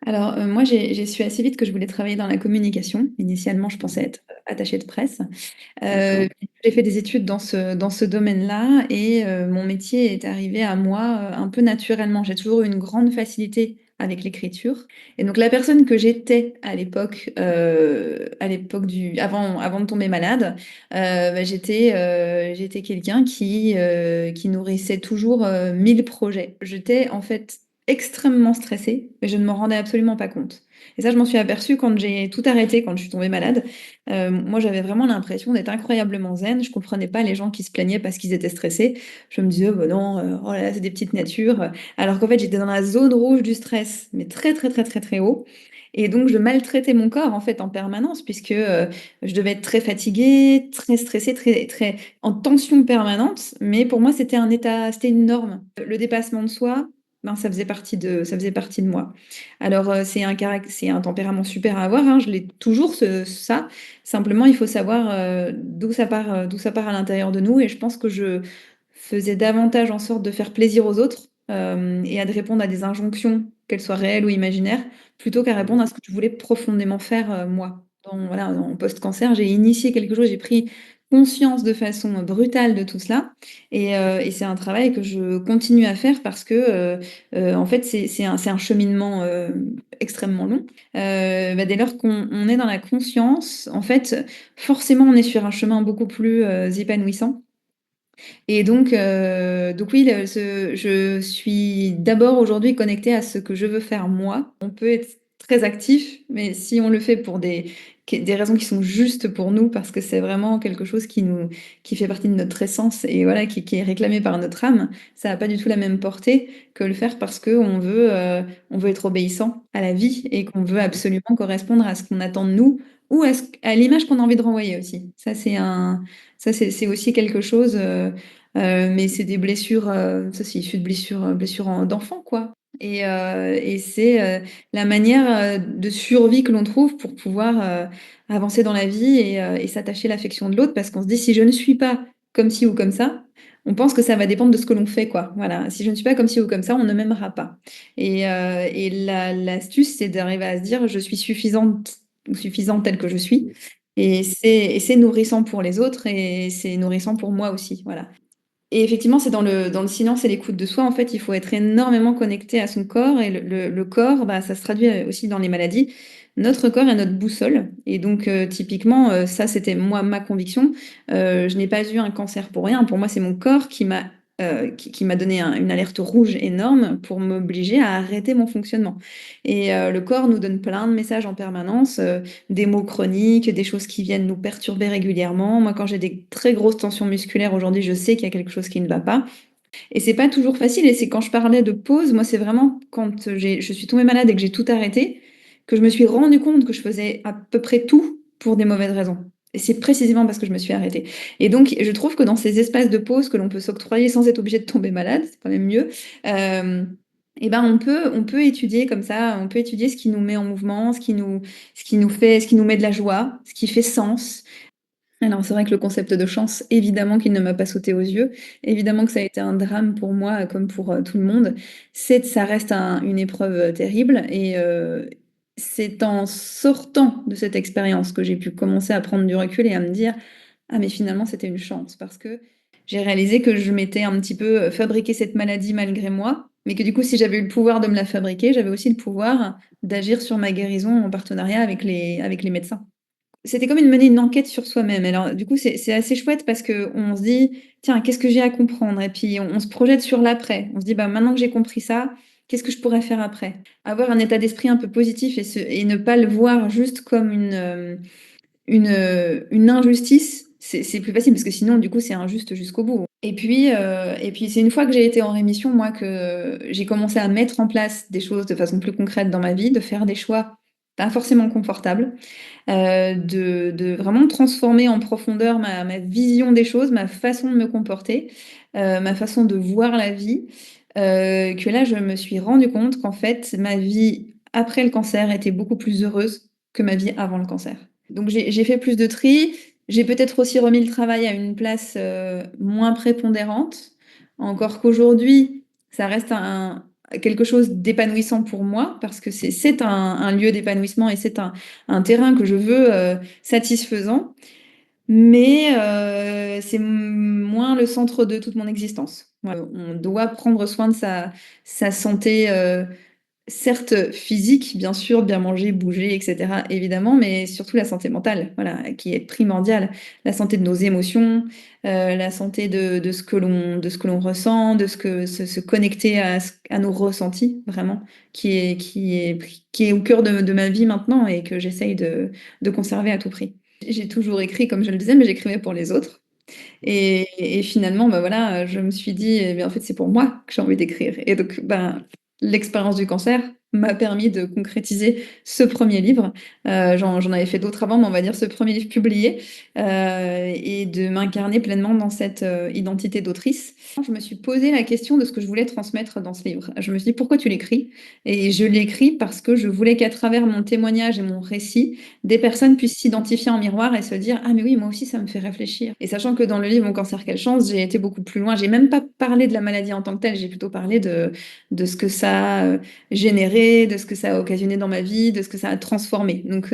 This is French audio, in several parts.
Alors, moi, j'ai su assez vite que je voulais travailler dans la communication. Initialement, je pensais Mhm. être attachée de presse. D'accord. J'ai fait des études dans ce domaine-là et mon métier est arrivé à moi un peu naturellement. J'ai toujours eu une grande facilité avec l'écriture. Et donc, la personne que j'étais à l'époque avant de tomber malade, bah, j'étais quelqu'un qui nourrissait toujours 1000 projets. J'étais en fait extrêmement stressée, mais je ne m'en rendais absolument pas compte. Et ça, je m'en suis aperçue quand j'ai tout arrêté, quand je suis tombée malade. Moi, j'avais vraiment l'impression d'être incroyablement zen. Je comprenais pas les gens qui se plaignaient parce qu'ils étaient stressés. Je me disais, oh, bah non, oh là là, c'est des petites natures. Alors qu'en fait, j'étais dans la zone rouge du stress, mais très, très, très, très, très haut. Et donc, je maltraitais mon corps, en fait, en permanence, puisque je devais être très fatiguée, très stressée, très, très en tension permanente. Mais pour moi, c'était un état, c'était une norme. Le dépassement de soi, ben, ça faisait partie de moi. Alors, c'est un tempérament super à avoir, hein, je l'ai toujours, ça. Simplement, il faut savoir d'où ça part à l'intérieur de nous. Et je pense que je faisais davantage en sorte de faire plaisir aux autres et à de répondre à des injonctions, qu'elles soient réelles ou imaginaires, plutôt qu'à répondre Mhm. à ce que je voulais profondément faire moi. Voilà, en post-cancer, j'ai initié quelque chose, j'ai pris conscience de façon brutale de tout cela. Et c'est un travail que je continue à faire parce que, en fait, c'est un cheminement extrêmement long. Bah, dès lors qu'on est dans la conscience, en fait, forcément, on est sur un chemin beaucoup plus épanouissant. Et donc oui, je suis d'abord aujourd'hui connectée à ce que je veux faire moi. On peut être très actif, mais si on le fait pour des raisons qui sont justes pour nous, parce que c'est vraiment quelque chose qui fait partie de notre essence et voilà, qui est réclamé par notre âme, ça n'a pas du tout la même portée que le faire parce qu'on veut être obéissant à la vie et qu'on veut absolument correspondre à ce qu'on attend de nous ou à l'image qu'on a envie de renvoyer aussi. Ça, c'est aussi quelque chose. Mais c'est des blessures, ça c'est issu de blessures d'enfant, quoi. Et c'est la manière de survie que l'on trouve pour pouvoir avancer dans la vie et s'attacher à l'affection de l'autre, parce qu'on se dit, si je ne suis pas comme ci ou comme ça, on pense que ça va dépendre de ce que l'on fait, quoi. Voilà, si je ne suis pas comme ci ou comme ça, on ne m'aimera pas. Et l'astuce, c'est d'arriver à se dire, je suis suffisante ou suffisante telle que je suis. Et c'est nourrissant pour les autres et c'est nourrissant pour moi aussi. Voilà. Et effectivement, c'est dans le silence et l'écoute de soi, en fait, il faut être énormément connecté à son corps. Et le corps, bah, ça se traduit aussi dans les maladies. Notre corps est notre boussole. Et donc, typiquement, ça, c'était moi, ma conviction. Je n'ai pas eu un cancer pour rien. Pour moi, c'est mon corps qui m'a donné une alerte rouge énorme pour m'obliger à arrêter mon fonctionnement. Et le corps nous donne plein de messages en permanence. Des maux chroniques, des choses qui viennent nous perturber régulièrement. Moi, quand j'ai des très grosses tensions musculaires aujourd'hui, je sais qu'il y a quelque chose qui ne va pas. Et c'est pas toujours facile. Et c'est quand je parlais de pause, moi, c'est vraiment quand je suis tombée malade et que j'ai tout arrêté, que je me suis rendu compte que je faisais à peu près tout pour des mauvaises raisons. Et c'est précisément parce que je me suis arrêtée. Et donc, je trouve que dans ces espaces de pause que l'on peut s'octroyer sans être obligé de tomber malade, c'est quand même mieux. euh, et ben on peut étudier comme ça, on peut étudier ce qui nous met en mouvement, ce qui nous met de la joie, ce qui fait sens. Alors c'est vrai que le concept de chance, évidemment qu'il ne m'a pas sauté aux yeux, évidemment que ça a été un drame pour moi comme pour tout le monde. Ça reste une épreuve terrible et c'est en sortant de cette expérience que j'ai pu commencer à prendre du recul et à me dire, ah mais finalement c'était une chance parce que j'ai réalisé que je m'étais un petit peu fabriqué cette maladie malgré moi, mais que du coup si j'avais eu le pouvoir de me la fabriquer, j'avais aussi le pouvoir d'agir sur ma guérison en partenariat avec les médecins. C'était comme mener une enquête sur soi-même. Alors, du coup, c'est assez chouette parce que on se dit, tiens, qu'est-ce que j'ai à comprendre? Et puis, on se projette sur l'après. On se dit, bah, maintenant que j'ai compris ça, qu'est-ce que je pourrais faire après? Avoir un état d'esprit un peu positif et ne pas le voir juste comme une injustice. C'est plus facile parce que sinon, du coup, c'est injuste jusqu'au bout. Et puis c'est une fois que j'ai été en rémission, moi, que j'ai commencé à mettre en place des choses de façon plus concrète dans ma vie, de faire des choix pas forcément confortables de vraiment transformer en profondeur ma vision des choses, ma façon de me comporter, ma façon de voir la vie, que là, je me suis rendu compte qu'en fait, ma vie après le cancer était beaucoup plus heureuse que ma vie avant le cancer. Donc j'ai fait plus de tri, j'ai peut-être aussi remis le travail à une place moins prépondérante, encore qu'aujourd'hui, ça reste quelque chose d'épanouissant pour moi parce que c'est un lieu d'épanouissement et c'est un terrain que je veux, satisfaisant, mais c'est moins le centre de toute mon existence. Voilà, on doit prendre soin de sa santé, certes physique, bien sûr, bien manger, bouger et cetera, évidemment, mais surtout la santé mentale, voilà, qui est primordiale. La santé de nos émotions, la santé de ce que l'on ressent, de ce que se connecter à nos ressentis, vraiment, qui est au cœur de ma vie maintenant et que j'essaye de conserver à tout prix. J'ai toujours écrit, comme je le disais, mais j'écrivais pour les autres et finalement, bah, voilà, je me suis dit: «Eh bien, en fait, c'est pour moi que j'ai envie d'écrire» et donc, ben, l'expérience du cancer m'a permis de concrétiser ce premier livre. J'en avais fait d'autres avant, mais on va dire ce premier livre publié, et de m'incarner pleinement dans cette, identité d'autrice. Je me suis posé la question de ce que je voulais transmettre dans ce livre. Je me suis dit: «Pourquoi tu l'écris?» Et je l'écris parce que je voulais qu'à travers mon témoignage et mon récit, des personnes puissent s'identifier en miroir et se dire: «Ah mais oui, moi aussi ça me fait réfléchir» et sachant que dans le livre Mon cancer, quelle chance, j'ai été beaucoup plus loin. J'ai même pas parlé de la maladie en tant que telle, j'ai plutôt parlé de ce que ça a, généré, de ce que ça a occasionné dans ma vie, de ce que ça a transformé. Donc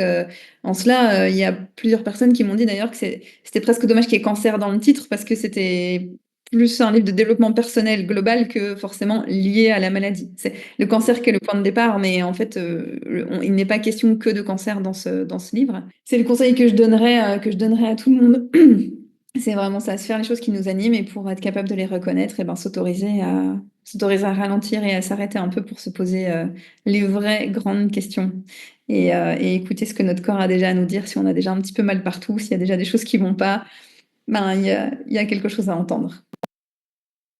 en cela, il y a plusieurs personnes qui m'ont dit d'ailleurs que c'était presque dommage qu'il y ait cancer dans le titre parce que c'était plus un livre de développement personnel global que forcément lié à la maladie. C'est le cancer qui est le point de départ, mais en fait, il n'est pas question que de cancer dans ce livre. C'est le conseil que je donnerais à tout le monde. C'est vraiment ça, se faire les choses qui nous animent et pour être capable de les reconnaître, et ben s'autoriser à ralentir et à s'arrêter un peu pour se poser les vraies grandes questions et écouter ce que notre corps a déjà à nous dire, si on a déjà un petit peu mal partout, s'il y a déjà des choses qui vont pas, ben il y a quelque chose à entendre.